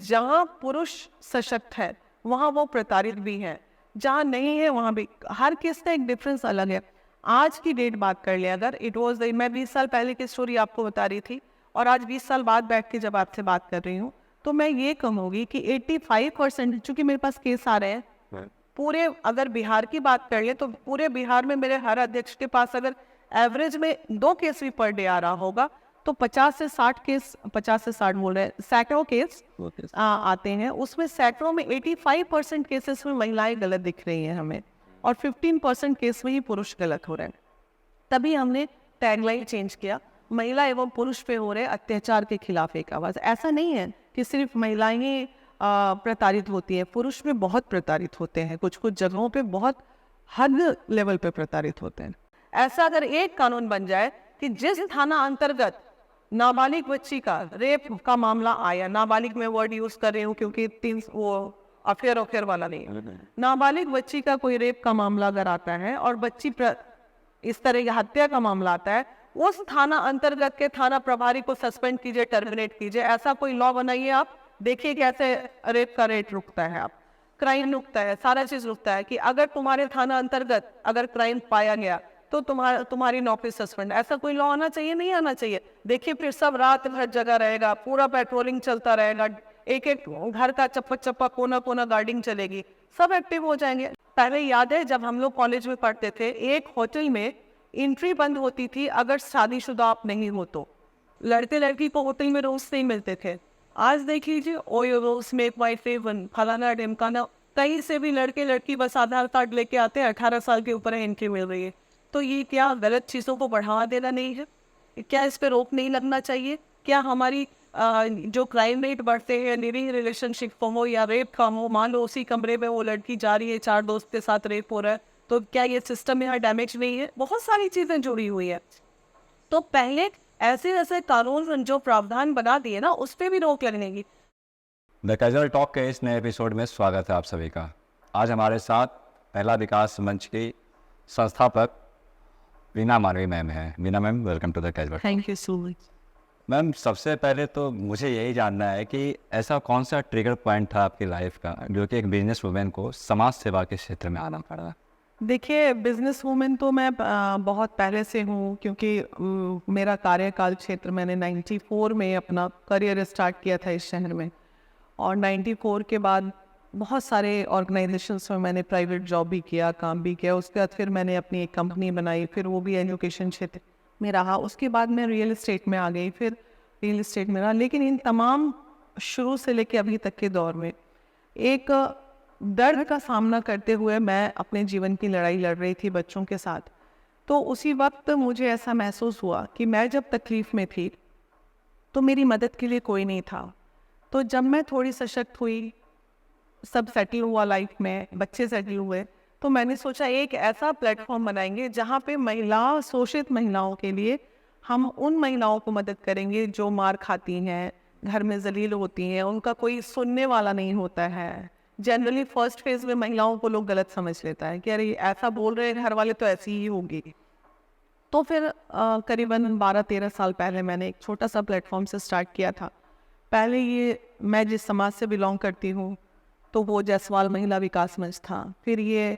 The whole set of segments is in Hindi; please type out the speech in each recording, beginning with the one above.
जहाँ पुरुष सशक्त है वहाँ वो प्रताड़ित भी है, जहाँ नहीं है वहाँ भी। हर केस का एक डिफरेंस अलग है। आज की डेट बात कर ले अगर, इट वॉज मैं 20 साल पहले की स्टोरी आपको बता रही थी, और आज 20 साल बाद बैठ के जब आपसे बात कर रही हूँ, तो मैं ये कहूँगी कि 85%, चूंकि मेरे पास केस आ रहे हैं पूरे, अगर बिहार की बात कर ले तो पूरे बिहार में मेरे हर अध्यक्ष के पास अगर एवरेज में 2 केस भी पर डे आ रहा होगा, तो 50 से 60 केस, 50 से 60 बोल रहे हैं, सैकड़ों केस आते हैं। उसमें सैकड़ों में 85% केसेस में महिलाएं गलत दिख रही हैं हमें, और 15% केस में ही पुरुष गलत हो रहे हैं। तभी हमने टैगलाइन चेंज किया, महिला एवं पुरुष पे हो रहे अत्याचार के खिलाफ एक आवाज। ऐसा नहीं है कि सिर्फ महिलाएं ही प्रताड़ित होती हैं, पुरुष भी बहुत प्रताड़ित होते हैं, कुछ कुछ जगहों पे बहुत हद लेवल पे प्रताड़ित होते हैं। ऐसा अगर एक कानून बन जाए कि जिस थाना अंतर्गत नाबालिग बच्ची का रेप का मामला आया, नाबालिग में वर्ड यूज कर रही हूँ क्योंकि वो अफेयर वाला नहीं है, नाबालिग बच्ची का कोई रेप का मामला अगर आता है और बच्ची इस तरह की हत्या का मामला आता है, उस थाना अंतर्गत के थाना प्रभारी को सस्पेंड कीजिए, टर्मिनेट कीजिए। ऐसा कोई लॉ बनाइए, आप देखिए कैसे रेप का रेट रुकता है, आप क्राइम रुकता है, सारा चीज रुकता है। कि अगर तुम्हारे थाना अंतर्गत अगर क्राइम पाया गया तो तुम्हारी नौकरी सस्पेंड। ऐसा कोई लॉ आना चाहिए, नहीं आना चाहिए। देखिए फिर सब रात भर जगह रहेगा, पूरा पेट्रोलिंग चलता रहेगा, एक एक घर का चप्पा चप्पा कोना कोना गार्डिंग चलेगी, सब एक्टिव हो जाएंगे। पहले याद है जब हम लोग कॉलेज में पढ़ते थे, एक होटल में एंट्री बंद होती थी अगर शादीशुदा आप नहीं हो तो, लड़के लड़की को होटल में रोज नहीं मिलते थे। आज देख लीजिए, ओयोस में फलाना ढिमकाना, कहीं से भी लड़के लड़की बस आधार कार्ड लेके आते हैं, 18 साल के ऊपर एंट्री मिल रही है। तो ये क्या गलत चीज़ों को बढ़ावा देना नहीं है? क्या इस पे रोक नहीं लगना चाहिए? क्या हमारी जो क्राइम रेट बढ़ते हैं, लिविंग रिलेशनशिप को हो या रेप का हो, मान लो उसी कमरे में वो लड़की जा रही है, 4 दोस्त के साथ रेप हो रहा है, तो क्या ये सिस्टम यहाँ डैमेज नहीं है? बहुत सारी चीज़ें जुड़ी हुई है। तो पहले ऐसे ऐसे कानून जो प्रावधान बना दिए ना, उस पर भी रोक लगने की। द कैजुअल टॉक के इस नए एपिसोड में स्वागत है आप सभी का। आज हमारे साथ महिला विकास मंच की संस्थापक वीना मानवी मैम है। Veena ma'am, welcome to the casual. Thank you so much. Ma'am, सबसे पहले तो मुझे यही जानना है कि ऐसा कौन सा ट्रिगर पॉइंट था आपकी लाइफ का जो कि एक बिजनेस वुमेन को समाज सेवा के क्षेत्र में आना पड़ा? देखिए, बिजनेस वूमेन तो मैं बहुत पहले से हूँ, क्योंकि मेरा कार्यकाल क्षेत्र, मैंने 94 में अपना करियर स्टार्ट किया था इस शहर में, और 94 के बाद बहुत सारे ऑर्गेनाइजेशंस में मैंने प्राइवेट जॉब भी किया, काम भी किया। उसके बाद फिर मैंने अपनी एक कंपनी बनाई, फिर वो भी एजुकेशन क्षेत्र में रहा। उसके बाद मैं रियल एस्टेट में आ गई, फिर रियल एस्टेट में रहा। लेकिन इन तमाम शुरू से लेकर अभी तक के दौर में एक दर्द का सामना करते हुए मैं अपने जीवन की लड़ाई लड़ रही थी बच्चों के साथ। तो उसी वक्त मुझे ऐसा महसूस हुआ कि मैं जब तकलीफ़ में थी तो मेरी मदद के लिए कोई नहीं था। तो जब मैं थोड़ी सशक्त हुई, सब सेटल हुआ लाइफ में, बच्चे सेटल हुए, तो मैंने सोचा एक ऐसा प्लेटफॉर्म बनाएंगे जहाँ पे शोषित महिलाओं के लिए हम उन महिलाओं को मदद करेंगे जो मार खाती हैं, घर में जलील होती हैं, उनका कोई सुनने वाला नहीं होता है। जनरली फर्स्ट फेज में महिलाओं को लोग गलत समझ लेता है कि अरे ऐसा बोल रहे हैं घर वाले तो ऐसी ही होगी। तो फिर करीबन 12-13 साल पहले मैंने एक छोटा सा प्लेटफॉर्म से स्टार्ट किया था। पहले ये मैं जिस समाज से बिलोंग करती हूँ तो वो जायसवाल महिला विकास मंच था। फिर ये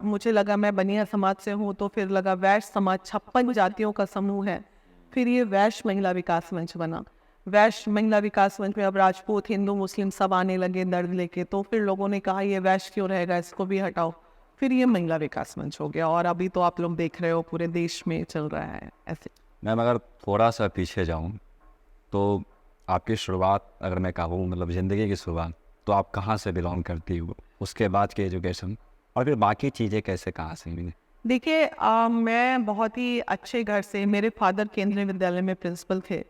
मुझे लगा मैं बनिया समाज से हूँ, तो फिर लगा वैश्य समाज 56 जातियों का समूह है, फिर ये वैश्य महिला विकास मंच बना। वैश्य महिला विकास मंच में अब राजपूत, हिंदू, मुस्लिम सब आने लगे दर्द लेके। तो फिर लोगों ने कहा ये वैश्य क्यों रहेगा, इसको भी हटाओ। फिर ये महिला विकास मंच हो गया, और अभी तो आप लोग देख रहे हो पूरे देश में चल रहा है ऐसे। मैम, अगर थोड़ा सा पीछे जाऊँ तो आपकी शुरुआत, अगर मैं कहूँ मतलब ज़िंदगी की शुरुआत, तो आप कहाँ से बिलोंग करती हो, उसके बाद की एजुकेशन, और फिर बाकी चीज़ें कैसे कहाँ से मिली? देखिए, मैं बहुत ही अच्छे घर से, मेरे फादर केंद्रीय विद्यालय में प्रिंसिपल थे,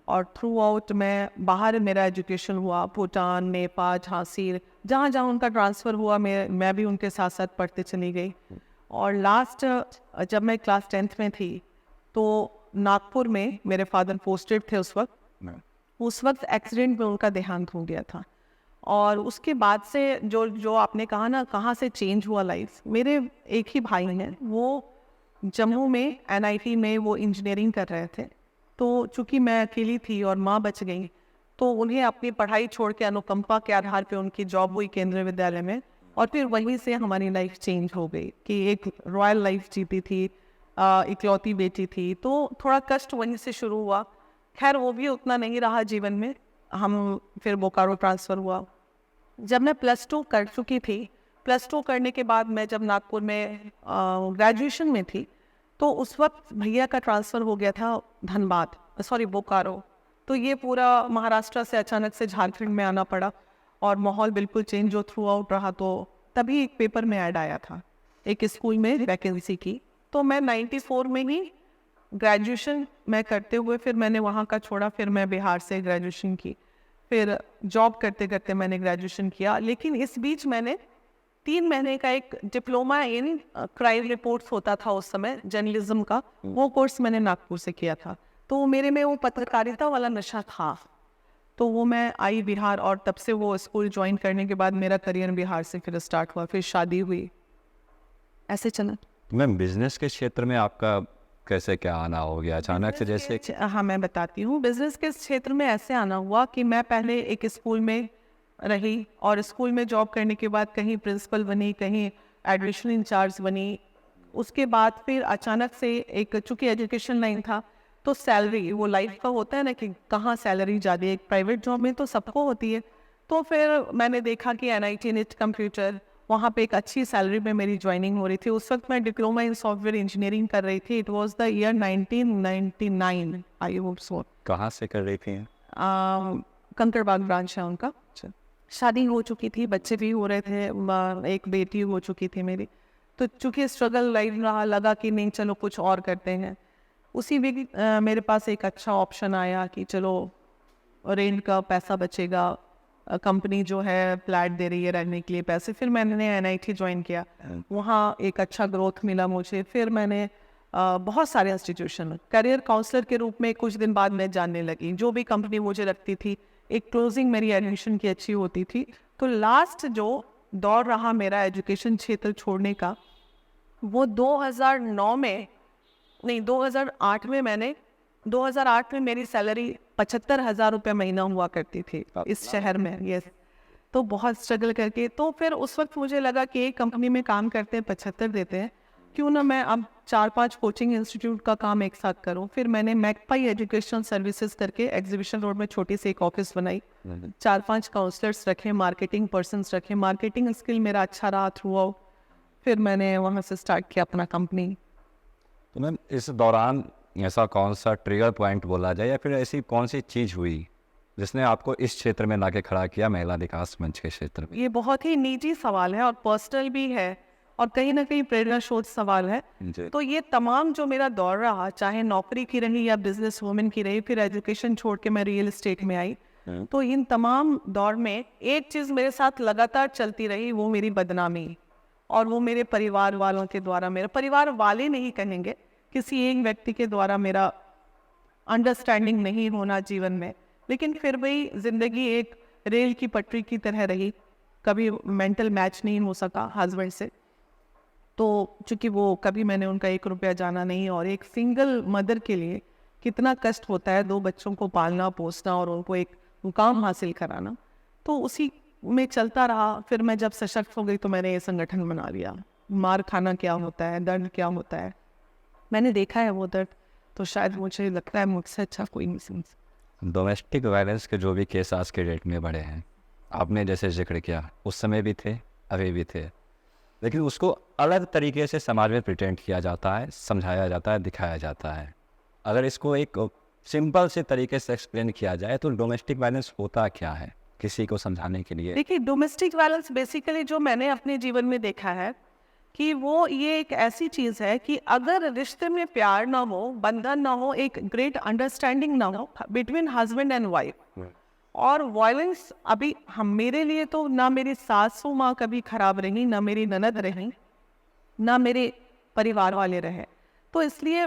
और थ्रू आउट मैं बाहर मेरा एजुकेशन हुआ, भूटान, नेपाल, झांसी, जहाँ जहाँ उनका ट्रांसफ़र हुआ मैं भी उनके साथ साथ पढ़ते चली गई। और लास्ट जब मैं क्लास 10th में थी तो नागपुर में मेरे फादर पोस्टेड थे उस वक्त एक्सीडेंट में उनका देहांत हो गया था। और उसके बाद से जो आपने कहा ना कहाँ से चेंज हुआ लाइफ, मेरे एक ही भाई हैं, वो जम्मू में NIT में वो इंजीनियरिंग कर रहे थे। तो चूंकि मैं अकेली थी और माँ बच गई, तो उन्हें अपनी पढ़ाई छोड़ के अनुकंपा के आधार पे उनकी जॉब हुई केंद्रीय विद्यालय में, और फिर वहीं से हमारी लाइफ चेंज हो गई कि एक रॉयल लाइफ जीती थी, इकलौती बेटी थी, तो थोड़ा कष्ट वहीं से शुरू हुआ। खैर वो भी उतना नहीं रहा जीवन में, हम फिर बोकारो ट्रांसफ़र हुआ। जब मैं +2 कर चुकी थी, +2 करने के बाद मैं जब नागपुर में ग्रेजुएशन में थी, तो उस वक्त भैया का ट्रांसफ़र हो गया था धनबाद, सॉरी बोकारो। तो ये पूरा महाराष्ट्र से अचानक से झारखंड में आना पड़ा और माहौल बिल्कुल चेंज जो थ्रू आउट रहा। तो तभी एक पेपर में ऐड आया था एक स्कूल में वैकेंसी की, तो मैं 94 में ही ग्रेजुएशन मैं करते हुए फिर मैंने वहाँ का छोड़ा, फिर मैं बिहार से ग्रेजुएशन की, फिर जॉब करते करते मैंने ग्रेजुएशन किया। लेकिन इस बीच मैंने 3 महीने का एक डिप्लोमा इन क्राइम रिपोर्ट्स होता था उस समय जर्नलिज्म का, वो कोर्स मैंने नागपुर से किया था। तो मेरे में वो पत्रकारिता वाला नशा था, तो वो मैं आई बिहार, और तब से वो स्कूल ज्वाइन करने के बाद मेरा करियर बिहार से फिर स्टार्ट हुआ, फिर शादी हुई, ऐसे चला। मैम बिजनेस के क्षेत्र में आपका कैसे क्या आना हो गया अचानक से? जैसे हाँ मैं बताती हूँ, बिजनेस के क्षेत्र में ऐसे आना हुआ कि मैं पहले एक स्कूल में रही, और स्कूल में जॉब करने के बाद कहीं प्रिंसिपल बनी, कहीं एडमिशन इंचार्ज बनी। उसके बाद फिर अचानक से एक, चूंकि एजुकेशन लाइन था, तो सैलरी, वो लाइफ का होता है ना कि कहाँ सैलरी ज़्यादा है, एक प्राइवेट जॉब में तो सबको होती है। तो फिर मैंने देखा कि NIT NIT कंप्यूटर, वहाँ पे एक अच्छी सैलरी में मेरी ज्वाइनिंग हो रही थी। उस वक्त मैं डिप्लोमा इन सॉफ्टवेयर इंजीनियरिंग कर रही थी। It was the year 1999, I hope so. कहाँ से कर रही थी? कंकड़बाग ब्रांच है उनका। शादी हो चुकी थी, बच्चे भी हो रहे थे, एक बेटी हो चुकी थी मेरी। तो चूँकि स्ट्रगल लाइफ रहा, लगा कि नहीं चलो कुछ और करते हैं। उसी में मेरे पास एक अच्छा ऑप्शन आया कि चलो रेंट का पैसा बचेगा, कंपनी जो है फ्लैट दे रही है रहने के लिए पैसे। फिर मैंने NIT ज्वाइन किया, वहाँ एक अच्छा ग्रोथ मिला मुझे। फिर मैंने बहुत सारे इंस्टीट्यूशन, करियर काउंसलर के रूप में कुछ दिन बाद मैं जानने लगी, जो भी कंपनी मुझे लगती थी, एक क्लोजिंग मेरी एडमिशन की अच्छी होती थी। तो लास्ट जो दौर रहा मेरा एजुकेशन क्षेत्र छोड़ने का, वो 2009 में नहीं 2008 में, मैंने 2008 में मेरी सैलरी 75,000 रुपये महीना हुआ करती थी इस शहर में। यस, तो बहुत स्ट्रगल करके, तो फिर उस वक्त मुझे लगा कि एक कंपनी में काम करते हैं 75 देते हैं, क्यों ना मैं अब 4-5 कोचिंग इंस्टीट्यूट का काम एक साथ करूं। फिर मैंने मैकपाई एजुकेशनल सर्विसेज करके एग्जीबिशन रोड में छोटी सी एक ऑफिस बनाई, 4-5 काउंसलर्स रखे, मार्केटिंग पर्सनस रखे, मार्केटिंग स्किल मेरा अच्छा रहा थ्रू आउट। फिर मैंने वहाँ से स्टार्ट किया अपना कंपनी। तो मैम इस दौरान ऐसा कौन सा ट्रिगर पॉइंट बोला जाए, या फिर ऐसी कौन सी चीज़ हुई जिसने आपको इस क्षेत्र में लाके खड़ा किया, महिला विकास मंच के क्षेत्र में? ये बहुत ही निजी सवाल है और पर्सनल भी है, और कहीं ना कहीं प्रेरणा शोध सवाल है। तो ये तमाम जो मेरा दौर रहा, चाहे नौकरी की रही या बिजनेस वुमेन की रही, फिर एजुकेशन छोड़ के मैं रियल एस्टेट में आई, तो इन तमाम दौर में एक चीज़ मेरे साथ लगातार चलती रही, वो मेरी बदनामी, और वो मेरे परिवार वालों के द्वारा, मेरे परिवार वाले नहीं कहेंगे, किसी एक व्यक्ति के द्वारा मेरा अंडरस्टैंडिंग नहीं होना जीवन में। लेकिन फिर भी ज़िंदगी एक रेल की पटरी की तरह रही, कभी मेंटल मैच नहीं हो सका हस्बैंड से। तो चूँकि वो कभी मैंने उनका 1 रुपया जाना नहीं, और एक सिंगल मदर के लिए कितना कष्ट होता है 2 बच्चों को पालना पोसना और उनको एक मुकाम हासिल कराना, तो उसी में चलता रहा। फिर मैं जब सशक्त हो गई तो मैंने ये संगठन बना लिया। मार खाना क्या होता है, दर्द क्या होता है, मैंने देखा है वो दर्द, तो शायद मुझे लगता है मुझसे अच्छा कोई नहीं समझ। डोमेस्टिक वायलेंस के जो भी केस आज के डेट में बढ़े हैं, आपने जैसे जिक्र किया, उस समय भी थे, अभी भी थे, लेकिन उसको अलग तरीके से समाज में प्रिटेंड किया जाता है, समझाया जाता है, दिखाया जाता है। अगर इसको एक सिंपल से तरीके से एक्सप्लेन किया जाए तो डोमेस्टिक वायलेंस होता क्या है, किसी को समझाने के लिए? देखिए, डोमेस्टिक वायलेंस बेसिकली जो मैंने अपने जीवन में देखा है कि वो ये एक ऐसी चीज़ है कि अगर रिश्ते में प्यार ना हो, बंधन ना हो, एक ग्रेट अंडरस्टैंडिंग ना हो बिटवीन हस्बैंड एंड वाइफ, और वायलेंस, अभी हम, मेरे लिए तो ना मेरी सासू माँ कभी खराब रही, ना मेरी ननद रही, ना मेरे परिवार वाले रहे, तो इसलिए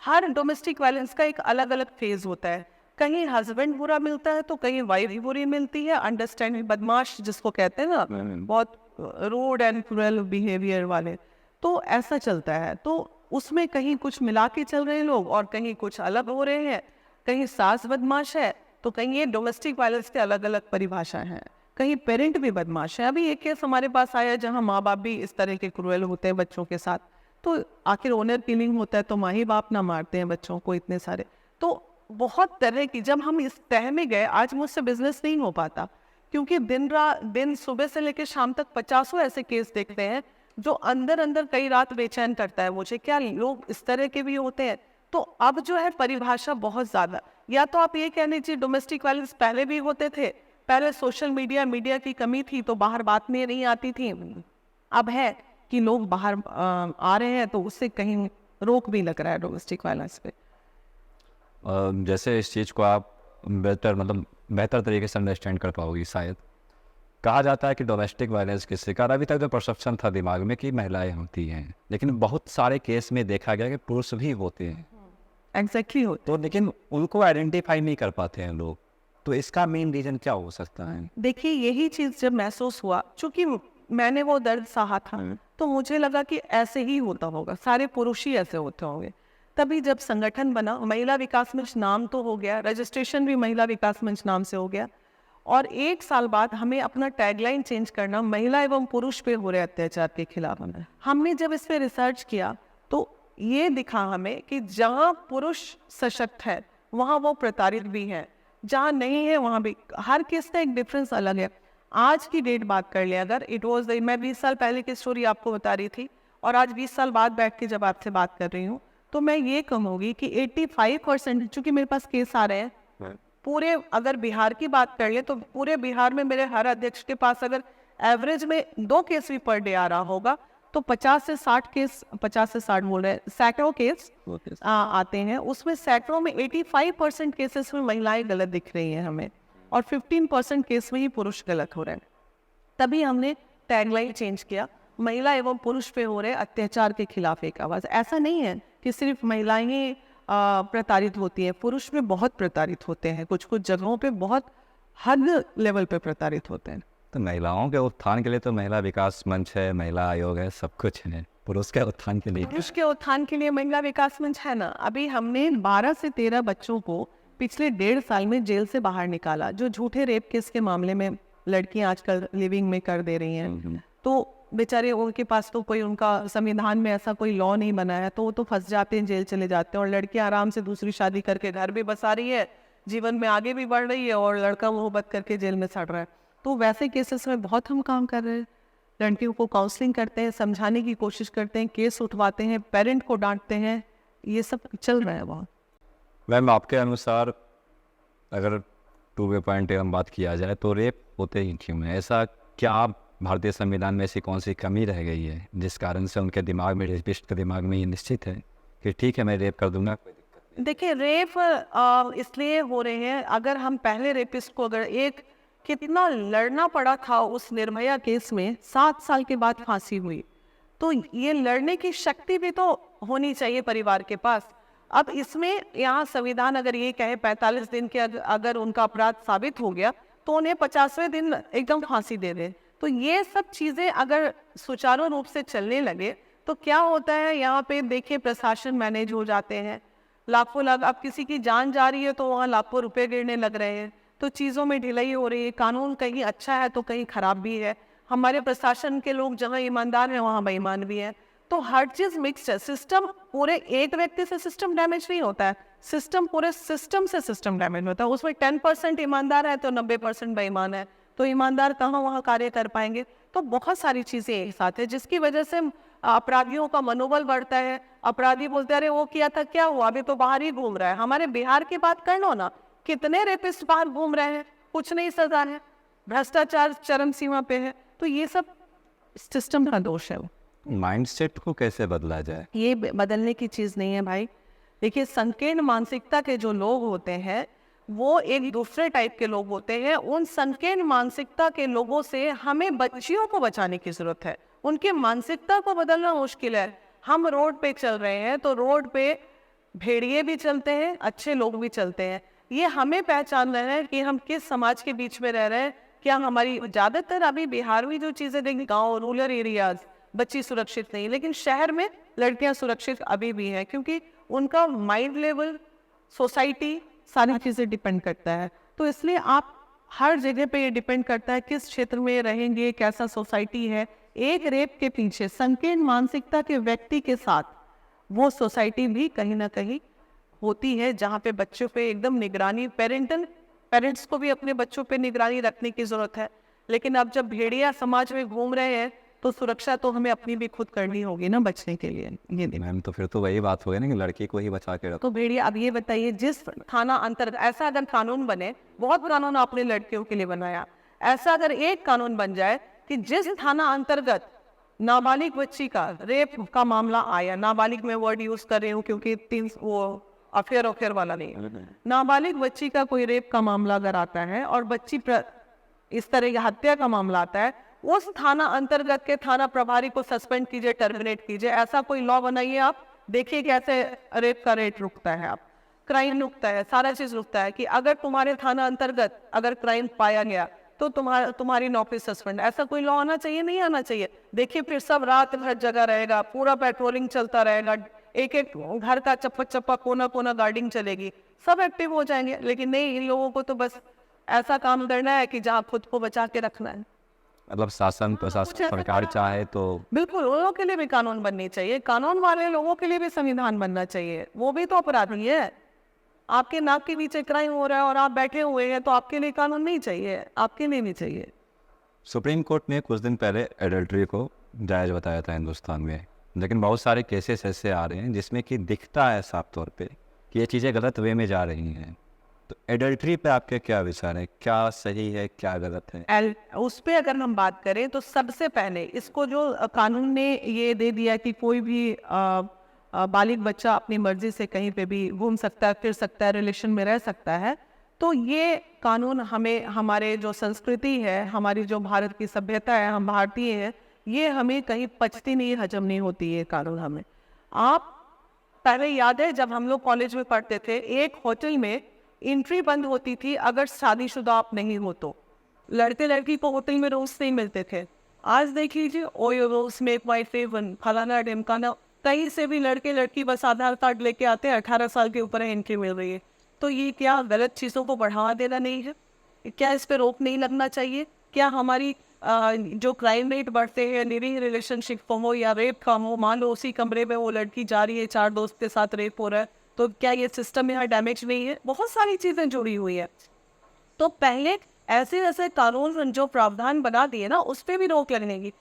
हर डोमेस्टिक वायलेंस का एक अलग अलग फेज होता है। कहीं हस्बैंड बुरा मिलता है तो कहीं वाइफ बुरी मिलती है, अंडरस्टैंडिंग बदमाश जिसको कहते हैं ना, बहुत रूड एंड क्रूअल बिहेवियर वाले, तो ऐसा चलता है। तो उसमें कहीं कुछ मिला के चल रहे हैं लोग और कहीं कुछ अलग हो रहे हैं, कहीं सास बदमाश है तो कहीं ये डोमेस्टिक वायलेंस के अलग अलग परिभाषा हैं, कहीं पेरेंट भी बदमाश है। अभी एक केस हमारे पास आया जहाँ माँ बाप भी इस तरह के क्रूएल होते हैं बच्चों के साथ, तो आखिर ओनर किलिंग होता है तो माँ ही बाप ना मारते हैं बच्चों को इतने सारे। तो बहुत तरह की, जब हम इस तह में गए, आज मुझसे बिजनेस नहीं हो पाता क्योंकि दिन सुबह से लेकर शाम तक 50 ऐसे केस देखते हैं जो अंदर अंदर कई रात बेचैन करता है मुझे, क्या लोग इस तरह के भी होते हैं। तो अब जो है परिभाषा बहुत ज्यादा, या तो आप ये कह लीजिए डोमेस्टिक वायलेंस पहले भी होते थे, पहले सोशल मीडिया की कमी थी तो बाहर बात नहीं आती थी, अब है कि लोग बाहर आ रहे हैं तो उससे कहीं रोक भी लग रहा है डोमेस्टिक वायलेंस पे। जैसे इस चीज़ को आप बेहतर तरीके से अंडरस्टैंड कर पाओगी शायद। कहा जाता है कि डोमेस्टिक वायलेंस के शिकार, अभी तक जो परसेप्शन था दिमाग में कि महिलाएं होती हैं, लेकिन बहुत सारे केस में देखा गया कि पुरुष भी होते हैं। एग्जैक्टली होते तो लेकिन उनको आइडेंटिफाई नहीं कर पाते हैं लोग, तो इसका मेन रीज़न क्या हो सकता है? देखिए यही चीज जब महसूस हुआ, चूंकि मैंने वो दर्द सहा था तो मुझे लगा कि ऐसे ही होता होगा, सारे पुरुष ही ऐसे होते होंगे। तभी जब संगठन बना, महिला विकास मंच नाम तो हो गया, रजिस्ट्रेशन भी महिला विकास मंच नाम से हो गया, और 1 साल बाद हमें अपना टैगलाइन चेंज करना महिला एवं पुरुष पे हो रहे अत्याचार के खिलाफ। हमने जब इस पे रिसर्च किया तो ये दिखा हमें कि जहाँ पुरुष सशक्त है वहाँ वो प्रताड़ित भी है, जहाँ नहीं है वहाँ भी। हर केस का एक डिफरेंस अलग है। आज की डेट बात कर ले अगर, मैं 20 साल पहले की स्टोरी आपको बता रही थी और आज 20 साल बाद बैठ के जब आपसे बात कर रही हूँ, तो मैं ये कहूँगी कि 85%, चूंकि मेरे पास केस आ रहे हैं पूरे, अगर बिहार की बात कर ले तो पूरे बिहार में मेरे हर अध्यक्ष के पास अगर एवरेज में 2 केस भी पर डे आ रहा होगा तो 50 से 60 केस, 50 से 60 बोल रहे हैं, सैकड़ों केस आते हैं। उसमें सैकड़ों में 85% केसेस में महिलाएं गलत दिख रही हैं हमें, और 15% केस में ही पुरुष गलत हो रहे हैं। तभी हमने टैगलाइन चेंज किया, महिला एवं पुरुष पे हो रहे अत्याचार के खिलाफ एक आवाज। ऐसा नहीं है कि सिर्फ महिलाएं ही प्रताड़ित होती हैं, पुरुष में बहुत प्रताड़ित होते हैं, कुछ कुछ जगहों पे बहुत हद लेवल पे प्रताड़ित होते हैं। तो महिलाओं के उत्थान के लिए तो महिला विकास मंच है, महिला आयोग है, सब कुछ है। पुरुष के उत्थान के लिए, पुरुष के उत्थान के लिए महिला विकास मंच है ना। अभी हमने 12 से 13 बच्चों को पिछले 1.5 साल में जेल से बाहर निकाला, जो झूठे रेप केस के मामले में लड़कियां आजकल लिविंग में कर दे रही हैं। तो बेचारे उनके पास तो कोई, उनका संविधान में ऐसा कोई लॉ नहीं बना है, तो वो तो फंस जाते हैं, जेल चले जाते हैं, और लड़कियां आराम से दूसरी शादी करके घर भी बसा रही है, जीवन में आगे भी बढ़ रही है, और लड़का मोहब्बत करके जेल में सड़ रहा है। तो वैसे केसेस में बहुत हम काम कर रहे हैं, लड़कियों को काउंसलिंग करते हैं, समझाने की कोशिश करते हैं, केस उठवाते हैं, पेरेंट को डांटते हैं, ये सब चल रहा है बहुत। मैम आपके अनुसार अगर 2 वे पॉइंट हम बात किया जाए तो रेप होते ही क्यों है? ऐसा क्या भारतीय संविधान में ऐसी कौन सी कमी रह गई है जिस कारण से उनके दिमाग में, रेपिस्ट के दिमाग में ये निश्चित है कि ठीक है मैं रेप कर दूंगा, कोई दिक्कत नहीं? देखिए रेप इसलिए हो रहे हैं, अगर हम पहले रेपिस्ट को, अगर एक कितना लड़ना पड़ा था उस निर्भया केस में, 7 साल के बाद फांसी हुई, तो ये लड़ने की शक्ति भी तो होनी चाहिए परिवार के पास। अब इसमें यहाँ संविधान अगर ये कहे 45 दिन के अगर उनका अपराध साबित हो गया तो उन्हें 50वें दिन एकदम फांसी दे दे। तो ये सब चीजें अगर सुचारू रूप से चलने लगे तो क्या होता है, यहाँ पे देखिए प्रशासन मैनेज हो जाते हैं, लाखों लाख, अब किसी की जान जा रही है तो वहाँ लाखों रुपए गिरने लग रहे हैं, तो चीज़ों में ढिलाई हो रही है, कानून कहीं अच्छा है तो कहीं खराब भी है, हमारे प्रशासन के लोग जहाँ ईमानदार हैं वहाँ बेईमान भी है, तो हर चीज़ मिक्स है। सिस्टम पूरे एक व्यक्ति से सिस्टम डैमेज नहीं होता है, सिस्टम पूरे सिस्टम से सिस्टम डैमेज होता है। उसमें 10% ईमानदार है तो 90% बेईमान है, तो ईमानदार कहाँ वहाँ कार्य कर पाएंगे। तो बहुत सारी चीज़ें एक साथ है जिसकी वजह से अपराधियों का मनोबल बढ़ता है। अपराधी बोलते हैं अरे वो किया था, क्या हुआ, अभी तो बाहर ही घूम रहा है। हमारे बिहार की बात कर लो ना, कितने रेपिस्ट बाहर घूम रहे हैं, कुछ नहीं सजा है, भ्रष्टाचार चरम सीमा पे है। तो ये सब सिस्टम का दोष है। माइंडसेट को कैसे बदला जाए? ये बदलने की चीज़ नहीं है भाई। देखिए संकीर्ण मानसिकता के जो लोग होते हैं वो एक दूसरे टाइप के लोग होते हैं। उन संकीर्ण मानसिकता के लोगों से हमें बच्चियों को बचाने की जरूरत है, उनके मानसिकता को बदलना मुश्किल है। हम रोड पे चल रहे हैं तो रोड पे भेड़िए भी चलते हैं, अच्छे लोग भी चलते हैं। ये हमें पहचानना है कि हम किस समाज के बीच में रह रहे हैं। क्या हमारी ज़्यादातर अभी बिहार में जो चीज़ें देखिए, गाँव रूरल एरियाज बच्ची सुरक्षित नहीं, लेकिन शहर में लड़कियां सुरक्षित अभी भी हैं, क्योंकि उनका माइंड लेवल, सोसाइटी, सारी चीज़ें डिपेंड करता है। तो इसलिए आप हर जगह पे ये डिपेंड करता है किस क्षेत्र में रहेंगे, कैसा सोसाइटी है। एक रेप के पीछे संकीर्ण मानसिकता के व्यक्ति के साथ वो सोसाइटी भी कहीं ना कहीं होती है, जहाँ पे बच्चों पे एकदम निगरानी, पेरेंट्स को भी अपने बच्चों पे निगरानी रखने की जरूरत है। लेकिन अब जब भेड़िया समाज में घूम रहे हैं तो सुरक्षा तो हमें अपनी भी खुद करनी होगी ना बचने के लिए। ये देखो मैम तो फिर तो वही बात हो गई ना कि लड़की को ही बचा के रखो। तो भेड़िया, अब ये बताइए, जिस थाना अंतर्गत ऐसा अगर कानून बने, बहुत कानून आपने लड़कियों के लिए बनाया, ऐसा अगर एक कानून बन जाए कि जिस थाना अंतर्गत नाबालिग बच्ची का रेप का मामला आया, नाबालिग में वर्ड यूज कर रही हूँ क्योंकि वो अफेयर वाला नहीं है, नाबालिग बच्ची का कोई रेप का मामला अगर आता है और बच्ची इस तरह की हत्या का मामला आता है, उस थाना अंतर्गत के थाना प्रभारी को सस्पेंड कीजिए, टर्मिनेट कीजिए। ऐसा कोई लॉ बनाइए, आप देखिए कैसे रेप का रेट रुकता है, आप क्राइम रुकता है, सारा चीज रुकता है। कि अगर तुम्हारे थाना अंतर्गत अगर क्राइम पाया गया तो तुम्हारी नौकरी सस्पेंड। ऐसा कोई लॉ आना चाहिए, नहीं आना चाहिए। देखिए फिर सब रात भर जगह रहेगा, पूरा पेट्रोलिंग चलता रहेगा, एक एक घर का चप्पा चप्पा कोना कोना गार्डिंग चलेगी, सब एक्टिव हो जाएंगे। लेकिन नहीं, इन लोगों को तो बस ऐसा काम करना है कि जहाँ खुद को बचा के रखना है। मतलब शासन प्रशासन सरकार चाहे तो बिल्कुल, उन लोगों के लिए भी कानून बननी चाहिए, कानून वाले लोगों के लिए भी संविधान बनना चाहिए। वो भी तो अपराधी है। आपके नाक के पीछे क्राइम हो रहा है और आप बैठे हुए हैं, तो आपके लिए कानून नहीं चाहिए, आपके लिए नहीं चाहिए। सुप्रीम कोर्ट ने कुछ दिन पहले एडल्ट्री को जायज़ बताया था हिंदुस्तान में, लेकिन बहुत सारे केसेस ऐसे आ रहे हैं जिसमें कि दिखता है साफ तौर पे कि ये चीज़ें गलत वे में जा रही हैं। तो एडल्ट्री पे आपके क्या विचार है, क्या सही है क्या गलत है? उस पे अगर हम बात करें तो सबसे पहले इसको जो कानून ने ये दे दिया कि कोई भी बालिग बच्चा अपनी मर्जी से कहीं पे भी घूम सकता है, फिर सकता है, रिलेशन में रह सकता है, तो ये कानून हमें, हमारे जो संस्कृति है, हमारी जो भारत की सभ्यता है, हम भारतीय हैं, ये हमें कहीं पचती नहीं, हजम नहीं होती ये कानून हमें। आप पहले याद है जब हम लोग कॉलेज में पढ़ते थे, एक होटल में एंट्री बंद होती थी अगर शादीशुदा आप नहीं हो तो। लड़के लड़की को होटल में रोज नहीं मिलते थे। आज देख लीजिए, ओयो रोज मेक माई फेवन, फलाना ढिमकाना, कहीं से भी लड़के लड़की बस आधार कार्ड लेके आते हैं, 18 साल के ऊपर एंट्री मिल रही है। तो ये क्या गलत चीज़ों को बढ़ावा देना नहीं है? क्या इस पे रोक नहीं लगना चाहिए? क्या हमारी जो क्राइम रेट बढ़ते हैं, लिविंग रिलेशनशिप का हो या रेप का हो, मान लो उसी कमरे में वो लड़की जा रही है, 4 दोस्त के साथ रेप हो रहा है, तो क्या ये सिस्टम यहाँ डैमेज नहीं है? बहुत सारी चीज़ें जुड़ी हुई है। तो पहले ऐसे ऐसे कानून जो प्रावधान बना दिए ना, उस पर भी रोक लगने की।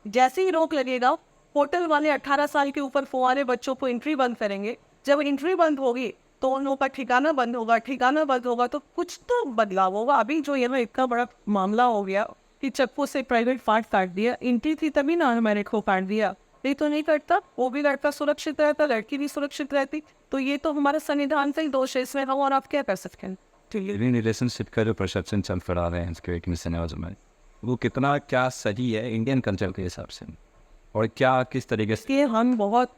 जैसे ही रोक लगेगा, होटल वाले 18 साल के ऊपर फुआरे बच्चों को एंट्री बंद करेंगे। जब एंट्री बंद होगी तो उन लोगों का ठिकाना बंद होगा, ठिकाना बंद होगा तो कुछ तो बदलाव होगा। अभी जो ये ना इतना बड़ा मामला हो गया कि चक्कू से प्राइवेट पार्ट काट दिया, एंट्री थी तभी ना हमारे को काट दिया, नहीं तो नहीं करता। वो भी लड़का सुरक्षित रहता, लड़की भी सुरक्षित रहती। तो ये तो हमारे संविधान से ही दोष है, इसमें हम और आप क्या कर सकते हैं? लिविंग रिलेशनशिप का जो परसेप्शन चल पड़ा रहे हैं इसके एक सिनेमा में, वो कितना क्या सही है इंडियन कल्चर के हिसाब से, और क्या किस तरीके से? कि हम बहुत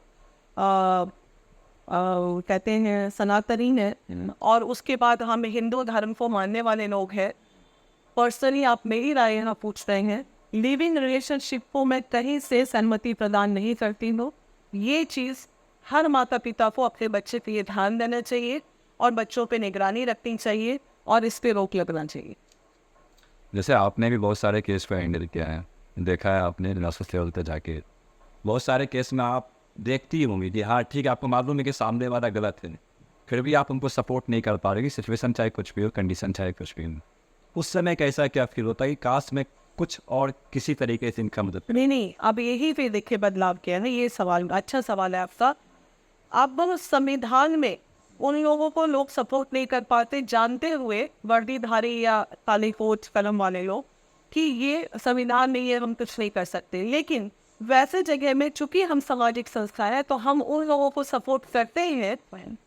कहते हैं सनातनी हैं, और उसके बाद हम हिंदू धर्म को मानने वाले लोग हैं। पर्सनली आप मेरी राय यहाँ पूछ रहे हैं, लिविंग रिलेशनशिप को मैं कहीं से सहमति प्रदान नहीं करती हूँ। ये चीज़ हर माता पिता को अपने बच्चे पे ये ध्यान देना चाहिए और बच्चों पे निगरानी रखनी चाहिए और इस पे रोक लगना चाहिए। जैसे आपने भी बहुत सारे केस को हैंडल किया है, देखा है आपने नेशनल लेवल पे जाके, बहुत सारे केस में आप देखती होंगी कि हाँ ठीक है, आपको मालूम है कि सामने वाला गलत है, फिर भी आप उनको सपोर्ट नहीं कर पा रहे, सिचुएशन चाहे कुछ भी हो, कंडीशन चाहे कुछ भी हो। उस समय कैसा क्या फील होता है कि काश में कुछ और किसी तरीके से इनका मदद? नहीं, अब यही पे देखिए बदलाव किया है। ये सवाल अच्छा सवाल है आपका। अब संविधान में उन लोगों को लोग सपोर्ट नहीं कर पाते, जानते हुए वर्दीधारी या काली कोट कलम वाले लोग, कि ये संविधान नहीं है, हम कुछ नहीं कर सकते। लेकिन वैसे जगह में चूंकि हम सामाजिक संस्था है, तो हम उन लोगों को सपोर्ट करते हैं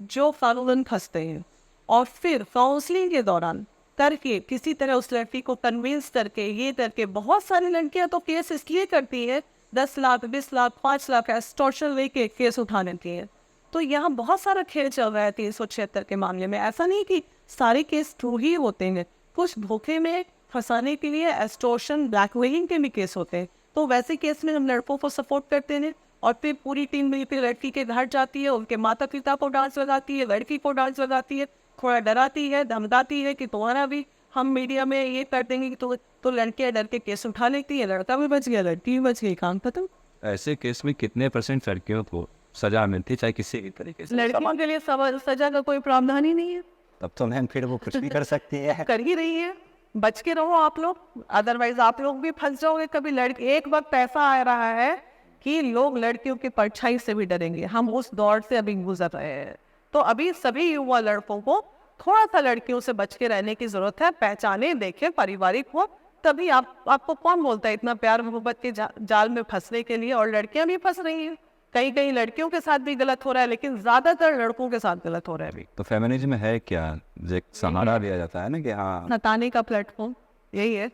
जो कानूनन फंसते हैं, और फिर काउंसलिंग के दौरान करके किसी तरह उस लड़की को कन्विंस करके, ये करके, बहुत सारी लड़कियां तो केस इसलिए करती है 10 लाख 20 लाख 5 लाख एक्सटॉर्शन लेके केस उठा लेती है। तो यहाँ बहुत सारा खेल चल रहा है 376 के मामले में। ऐसा नहीं कि सारे केस ट्रू ही होते हैं, कुछ धोखे में फंसाने के लिए एक्सटॉर्शन ब्लैकमेलिंग के भी केस होते हैं। तो वैसे केस में हम लड़कों को सपोर्ट करते हैं, और फिर पूरी टीम मिलकर लड़की के घर जाती है, उनके माता पिता को डांस लगाती है, लड़की को डांस लगाती है, थोड़ा डराती है, धमकाती है कि तुम्हारा भी हम मीडिया में ये कर देंगे कि तो लड़के डर के केस उठा लेती है, लड़का भी बच गया, लड़की भी बच गई, काम खत्म। ऐसे केस में कितने % लड़कियों को सजा मिलती, चाहे किसी भी तरीके से? लड़कियों के लिए सजा का कोई प्रावधान ही नहीं है। तब तो मैम फिर वो कुछ भी कर सकती है। कर ही रही है, बच के रहो आप लोग, अदरवाइज आप लोग भी फंस जाओगे कभी। लड़के एक वक्त ऐसा आ रहा है कि लोग लड़कियों की परछाई से भी डरेंगे, हम उस दौर से अभी गुजर रहे हैं। तो अभी सभी युवा लड़कों को थोड़ा सा लड़कियों से बच के रहने की जरूरत है, पहचाने, देखें, पारिवारिक हो, तभी आपको कौन बोलता है इतना प्यार मोहब्बत के जाल में फंसने के लिए। और लड़कियां भी फंस रही हैं, कहीं कहीं लड़कियों के साथ भी गलत हो रहा है, लेकिन ज्यादातर लड़कों के साथ गलत हो रहा है अभी। तो फेमिनिज्म है क्या, जो एक सहारा दिया जाता है ना कि हाँ नताने का प्लेटफॉर्म यही है।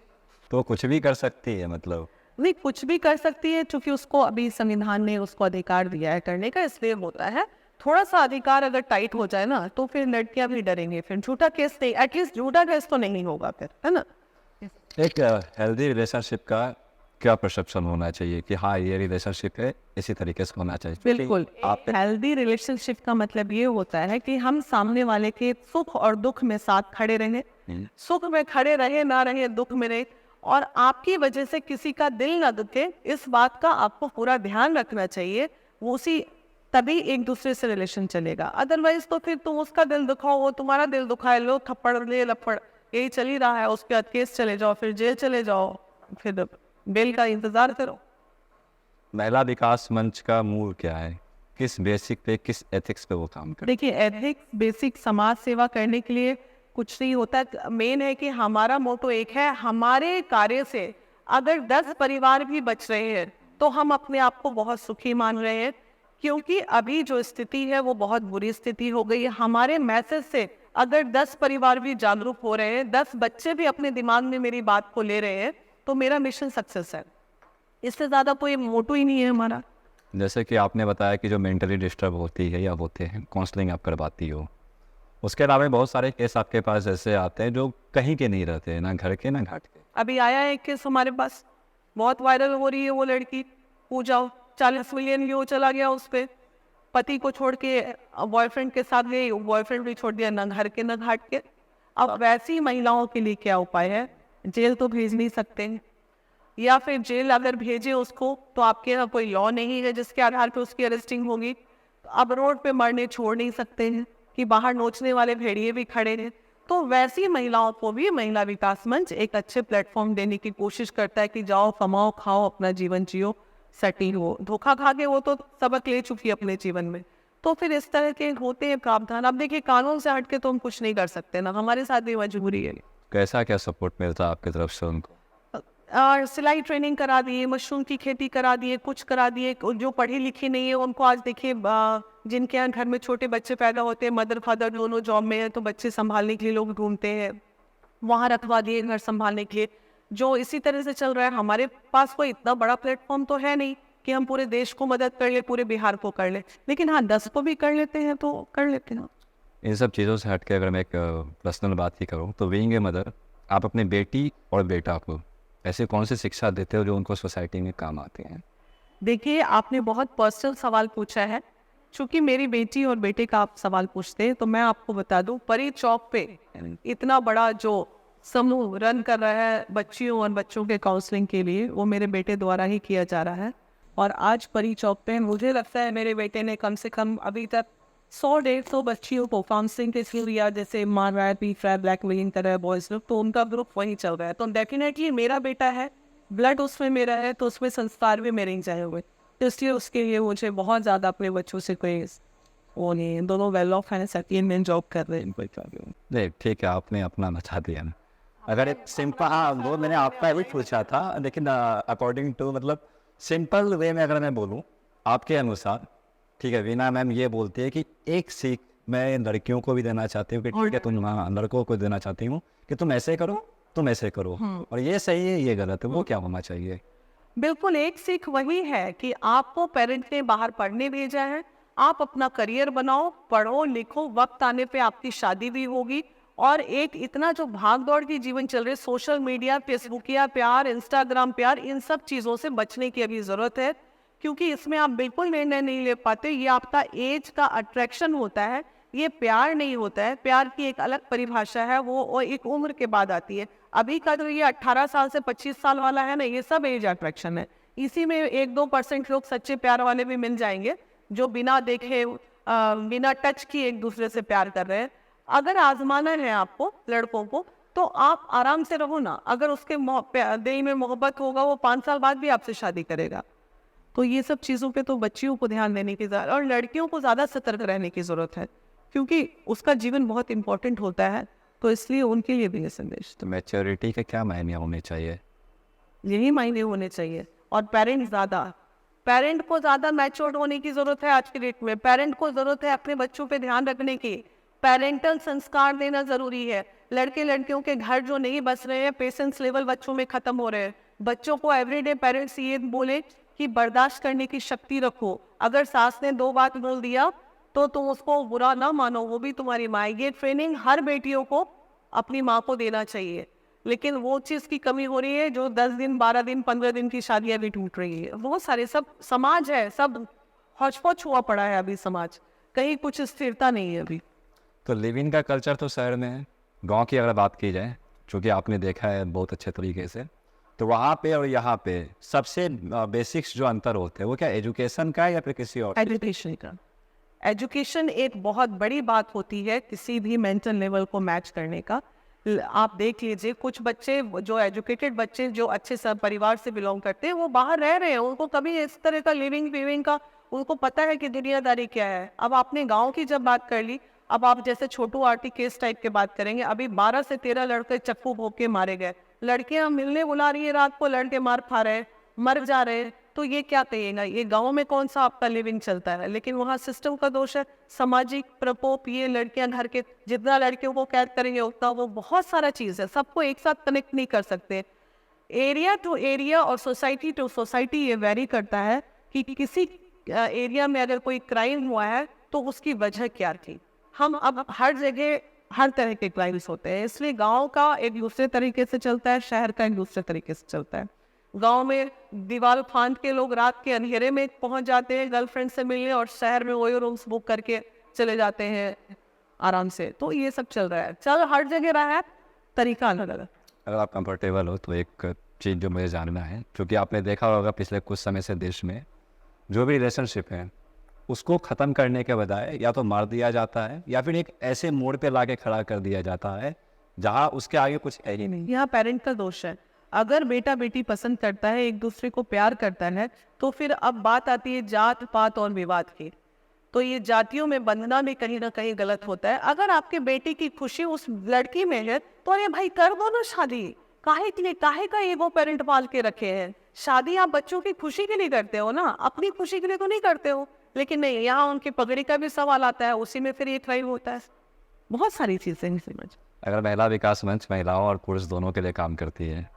तो कुछ भी कर सकती है, मतलब नहीं, कुछ भी कर सकती है, क्योंकि उसको अभी संविधान ने उसको अधिकार दिया है करने का, इसलिए होता है। थोड़ा सा अधिकार अगर टाइट हो जाए ना, तो फिर लड़कियां भी डरेंगे, फिर झूठा केस नहीं, एटलीस्ट झूठा केस तो नहीं होगा फिर, है ना। एक हेल्दी रिलेशनशिप का क्या परसेप्शन होना चाहिए कि हाँ ये रिलेशनशिप है, इसी तरीके से होना चाहिए? बिल्कुल, हेल्दी रिलेशनशिप का मतलब ये होता है कि हम सामने वाले के सुख और दुख में साथ खड़े रहें, सुख में खड़े रहे ना रहे, दुख में रहे, और आपकी वजह से किसी का दिल ना दुखे, इस बात का आपको पूरा ध्यान रखना चाहिए। वो उसी तभी एक दूसरे से रिलेशन चलेगा, अदरवाइज तो फिर तुम उसका दिल दुखाओ, वो तुम्हारा दिल दुखाए, लो थप्पड़ ले लपड़, यही चल ही रहा है। उसके बाद केस चले जाओ, फिर जेल चले जाओ, फिर बेल का इंतजार करो। महिला विकास मंच का मूल क्या है, किस बेसिक पे, किस एथिक्स पे वो काम करे? देखिए, एथिक्स बेसिक समाज सेवा करने के लिए कुछ नहीं होता, मेन है कि हमारा मोटो एक है, हमारे कार्य से अगर 10 परिवार भी बच रहे हैं तो हम अपने आप को बहुत सुखी मान रहे हैं, क्योंकि अभी जो स्थिति है वो बहुत बुरी स्थिति हो गई है। हमारे मैसेज से अगर 10 परिवार भी जागरूक हो रहे हैं, 10 बच्चे भी अपने दिमाग में मेरी बात को ले रहे हैं, तो मेरा मिशन सक्सेस है। इससे ज्यादा कोई मोटो ही नहीं है हमारा। जैसे कि आपने बताया कि जो मेंटली डिस्टर्ब होती है या होते हैं, काउंसलिंग आप करवाती हो, उसके अलावा बहुत सारे केस आपके पास ऐसे आते हैं जो कहीं के नहीं रहते हैं, ना घर के ना घाट के। अभी आया है एक केस हमारे पास, बहुत वायरल हो रही है वो लड़की, पूजा 40 मिलियन व्यू चला गया उस पे, पति को छोड़ के बॉयफ्रेंड के साथ गई, बॉयफ्रेंड भी छोड़ दिया, ना घर के ना घाट के। अब वैसी महिलाओं के लिए क्या उपाय है? जेल तो भेज नहीं सकते हैं, या फिर जेल अगर भेजे उसको तो आपके यहाँ कोई लॉ नहीं है जिसके आधार पे उसकी अरेस्टिंग होगी। अब रोड पे मरने छोड़ नहीं सकते हैं कि बाहर नोचने वाले भेड़िए भी खड़े हैं। तो वैसी महिलाओं को भी महिला विकास मंच एक अच्छे प्लेटफॉर्म देने की कोशिश करता है कि जाओ, कमाओ, खाओ, अपना जीवन जियो, सेटिल हो। धोखा खा के वो तो सबक ले चुकी है अपने जीवन में, तो फिर इस तरह के होते हैं प्रावधान। अब देखिए, कानून से हट के तो हम कुछ नहीं कर सकते ना, हमारे साथ भी मजबूरी है। कैसा क्या सपोर्ट मिलता है आपकी तरफ से उनको? सिलाई ट्रेनिंग करा दिए, मशरूम की खेती करा दिए, कुछ करा दिए। जो पढ़ी लिखी नहीं है उनको आज देखिए, जिनके यहाँ घर में छोटे बच्चे पैदा होते हैं, मदर फादर दोनों जॉब में है, तो बच्चे संभालने के लिए लोग ढूंढते हैं, वहाँ रखवा दिए घर संभालने के लिए। जो इसी तरह से चल रहा है। हमारे पास कोई इतना बड़ा प्लेटफॉर्म तो है नहीं कि हम पूरे देश को मदद कर ले, पूरे बिहार को कर ले, लेकिन हाँ 10 को भी कर लेते हैं तो कर लेते हैं। इन सब चीज़ों से हट के अगर मैं एक पर्सनल बात ही करूँ तो बीइंग ए मदर, आप अपने बेटी और बेटा को ऐसे कौन सी शिक्षा देते हो जो उनको सोसाइटी में काम आते हैं? देखिए, आपने बहुत पर्सनल सवाल पूछा है। चूंकि मेरी बेटी और बेटे का आप सवाल पूछते हैं, तो मैं आपको बता दूं, परी चौक पे इतना बड़ा जो समूह रन कर रहा है बच्चियों और बच्चों के काउंसलिंग के लिए, वो मेरे बेटे द्वारा ही किया जा रहा है। और आज परी चौक पे मुझे लगता है मेरे बेटे ने कम से कम अभी तक 100-150 बच्चियों को काउंसलिंग के थ्रू दिया, जैसे मारवाड़, पीफ्रा, ब्लैक विंग तरह बॉयज लोग, तो उनका ग्रुप वहीं चल रहा है। तो डेफिनेटली मेरा बेटा है, ब्लड उसमें मेरा है, तो उसमें संस्कार भी मेरे ही जाए हुए, तो इसलिए उसके लिए मुझे बहुत ज़्यादा अपने बच्चों से कोई वो नहीं है। दोनों वेल ऑफ है, सेटलमेंट जॉब कर रहे हैं। नहीं ठीक है, आपने अपना बता दिया ना। अगर एक सिंपल, हाँ वो मैंने आपका भी पूछा था, लेकिन अकॉर्डिंग टू मतलब सिंपल वे में अगर मैं बोलूँ आपके अनुसार, ठीक है, वीना मैम ये बोलती है कि एक सीख मैं लड़कियों को भी देना चाहती हूँ कि ठीक है तुम, हाँ लड़कों को देना चाहती हूँ कि तुम ऐसे करो, तुम ऐसे करो, और ये सही है ये गलत है, वो क्या होना चाहिए? बिल्कुल, एक सीख वही है कि आपको पेरेंट ने बाहर पढ़ने भेजा है, आप अपना करियर बनाओ, पढ़ो लिखो, वक्त आने पे आपकी शादी भी होगी। और एक इतना जो भाग दौड़ की जीवन चल रही है, सोशल मीडिया, फेसबुकिया प्यार, इंस्टाग्राम प्यार, इन सब चीज़ों से बचने की अभी ज़रूरत है, क्योंकि इसमें आप बिल्कुल निर्णय नहीं ले पाते। ये आपका एज का अट्रैक्शन होता है, ये प्यार नहीं होता है। प्यार की एक अलग परिभाषा है, वो एक उम्र के बाद आती है। अभी का जो ये 18 साल से 25 साल वाला है ना, ये सब एज अट्रैक्शन है। इसी में 1-2% लोग सच्चे प्यार वाले भी मिल जाएंगे, जो बिना देखे बिना टच किए एक दूसरे से प्यार कर रहे हैं। अगर आजमाना है आपको लड़कों को, तो आप आराम से रहो ना। अगर उसके दिल में मोहब्बत होगा, वो 5 साल बाद भी आपसे शादी करेगा। तो ये सब चीज़ों पे तो बच्चियों को ध्यान देने की ज़रूरत, और लड़कियों को ज़्यादा सतर्क रहने की ज़रूरत है, क्योंकि उसका जीवन बहुत इम्पोर्टेंट होता है। तो इसलिए उनके लिए भी ये संदेश, तो मैच्योरिटी के क्या मायने होने चाहिए? यही मायने होने चाहिए। और पेरेंट को ज़्यादा मैच्योर होने की ज़रूरत है आज के डेट में। पेरेंट को ज़रूरत है अपने बच्चों पे ध्यान रखने की। पेरेंटल संस्कार देना ज़रूरी है। लड़के लड़कियों के घर जो नहीं बस रहे हैं, पेशेंस लेवल बच्चों में ख़त्म हो रहे हैं। बच्चों को एवरीडे पेरेंट्स ये बोले कि बर्दाश्त करने की शक्ति रखो। अगर सास ने 2 बात बोल दिया तो तुम उसको बुरा ना मानो, वो भी तुम्हारी माँ। ये ट्रेनिंग हर बेटियों को अपनी माँ को देना चाहिए। लेकिन वो चीज़ की कमी हो रही है, जो 10 दिन 12 दिन 15 दिन की शादियां भी टूट रही है। बहुत सारे सब समाज है, सब हौच-पौच हुआ पड़ा है अभी समाज, कहीं कुछ स्थिरता नहीं है अभी। तो लिव इन का कल्चर तो शहर में है। गांव की अगर बात की जाए, चूँकि आपने देखा है बहुत अच्छे तरीके से, तो वहाँ पे और यहाँ पे सबसे बेसिक्स जो अंतर होते हैं वो क्या एजुकेशन का है या फिर किसी और? एजुकेशन का। एजुकेशन एक बहुत बड़ी बात होती है किसी भी मेंटल लेवल को मैच करने का। आप देख लीजिए, कुछ बच्चे जो एजुकेटेड बच्चे, जो अच्छे सब परिवार से बिलोंग करते हैं, वो बाहर रह रहे हैं, उनको कभी इस तरह का लिविंग का उनको पता है कि दुनियादारी क्या है। अब आपने गांव की जब बात कर ली, अब आप जैसे छोटू आरती केस टाइप के बात करेंगे। अभी 12 से 13 लड़के चक्कू भोग के मारे गए। लड़कियां मिलने बुला रही है रात को, लड़के मार खा रहे हैं, मर जा रहे हैं। तो ये क्या कहिएगा, ये गांव में कौन सा आपका लिविंग चलता है? लेकिन वहाँ सिस्टम का दोष है, सामाजिक प्रकोप। ये लड़कियां घर के, जितना लड़कियों को कैद करेंगे उतना, वो बहुत सारा चीज़ है, सबको एक साथ कनेक्ट नहीं कर सकते। एरिया टू एरिया और सोसाइटी टू सोसाइटी ये वेरी करता है कि किसी एरिया में अगर कोई क्राइम हुआ है तो उसकी वजह क्या थी। हम अब हर जगह हर तरह के क्राइम्स होते हैं, इसलिए गांव का एक दूसरे तरीके से चलता है, शहर का एक दूसरे तरीके से चलता है। गांव में दीवार फांद के लोग रात के अंधेरे में पहुंच जाते हैं गर्लफ्रेंड से मिलने, और शहर में वही रूम्स बुक करके चले जाते हैं आराम से। तो ये सब चल रहा है, चल हर जगह रहा है, तरीका अलग अलग। अगर आप कंफर्टेबल हो तो एक चीज़ जो मुझे जानना है, क्योंकि आपने देखा होगा पिछले कुछ समय से देश में जो भी रिलेशनशिप है उसको ख़त्म करने के बजाय या तो मार दिया जाता है या फिर एक ऐसे मोड़ पे लाके खड़ा कर दिया जाता है जहाँ उसके आगे कुछ है ही नहीं। यहाँ पेरेंट का दोष है। अगर बेटा बेटी पसंद करता है, एक दूसरे को प्यार करता है, तो फिर अब बात आती है जात पात और विवाद की। तो ये जातियों में बंधना भी कहीं ना कहीं गलत होता है। अगर आपके बेटे की खुशी उस लड़की में है तो अरे भाई कर दो ना शादी। काहे के लिए, काहे का ईगो पेरेंट पाल के रखे हैं? शादी आप बच्चों की खुशी के लिए करते हो ना, अपनी खुशी के लिए तो नहीं करते हो। लेकिन नहीं, यहाँ उनकी पगड़ी का भी सवाल आता है, उसी में फिर ये क्राइम होता है। बहुत सारी चीजें हैं समझ। अगर महिला विकास मंच महिलाओं और पुरुष दोनों के लिए काम करती है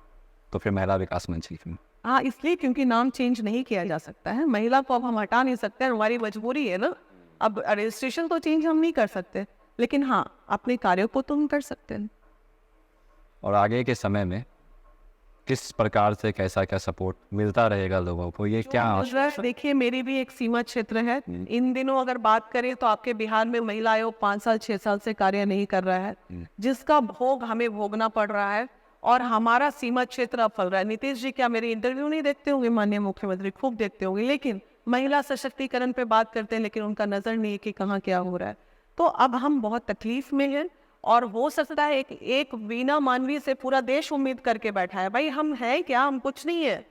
तो फिर महिला विकास मंच ही क्यों? हाँ, इसलिए क्योंकि नाम चेंज नहीं किया जा सकता है। महिला को अब हम हटा नहीं सकते, हमारी मजबूरी है ना। अब रजिस्ट्रेशन तो चेंज हम नहीं कर सकते, लेकिन हाँ अपने कार्यों को तो हम कर सकते हैं। और आगे के समय में किस प्रकार से कैसा क्या सपोर्ट मिलता रहेगा लोगों को, ये क्या? देखिए, मेरी भी एक सीमा क्षेत्र है। इन दिनों अगर बात करें तो आपके बिहार में महिला आयोग 5 साल 6 साल से कार्य नहीं कर रहा है, जिसका भोग हमें भोगना पड़ रहा है, और हमारा सीमा क्षेत्र अब फल रहा है। नीतीश जी क्या मेरे इंटरव्यू नहीं देखते होंगे? माननीय मुख्यमंत्री खूब देखते होंगे, लेकिन महिला सशक्तिकरण पे बात करते हैं, लेकिन उनका नजर नहीं है कि कहाँ क्या हो रहा है। तो अब हम बहुत तकलीफ में हैं, और हो सकता है एक वीणा मानवी से पूरा देश उम्मीद करके बैठा है। भाई हम हैं क्या? हम कुछ नहीं है।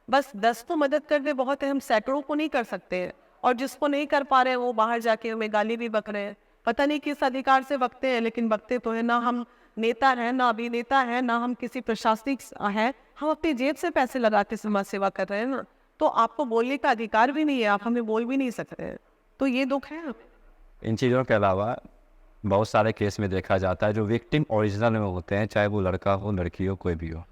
बस 10 को मदद कर दे बहुत है, हम सैकड़ों को नहीं कर सकते हैं। और जिसको नहीं कर पा रहे हैं वो बाहर जाके हमें गाली भी बक रहे हैं। पता नहीं किस अधिकार से बकते हैं, लेकिन बकते तो है ना। हम नेता हैं, ना अभिनेता है, ना हम किसी प्रशासनिक हैं, हम अपनी जेब से पैसे लगा के समाज सेवा कर रहे हैं ना। तो आपको बोलने का अधिकार भी नहीं है, आप हमें बोल भी नहीं सकते हैं। तो ये दुख है हमें। इन चीज़ों के अलावा बहुत सारे केस में देखा जाता है जो विक्टिम ओरिजिनल में होते हैं, चाहे वो लड़का हो लड़की हो कोई भी हो,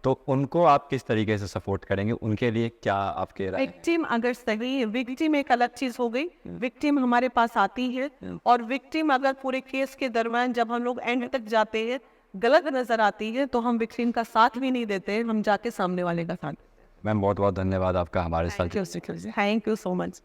तो उनको आप किस तरीके से सपोर्ट करेंगे? उनके लिए क्या आपके राय? विक्टिम अगर सही है, विक्टिम एक अलग चीज हो गई। विक्टिम हमारे पास आती है, और विक्टिम अगर पूरे केस के दरम्यान जब हम लोग एंड तक जाते हैं गलत नजर आती है, तो हम विक्टिम का साथ भी नहीं देते, हम जाके सामने वाले का साथ। मैम बहुत बहुत धन्यवाद आपका हमारे साथ। Thank you so much.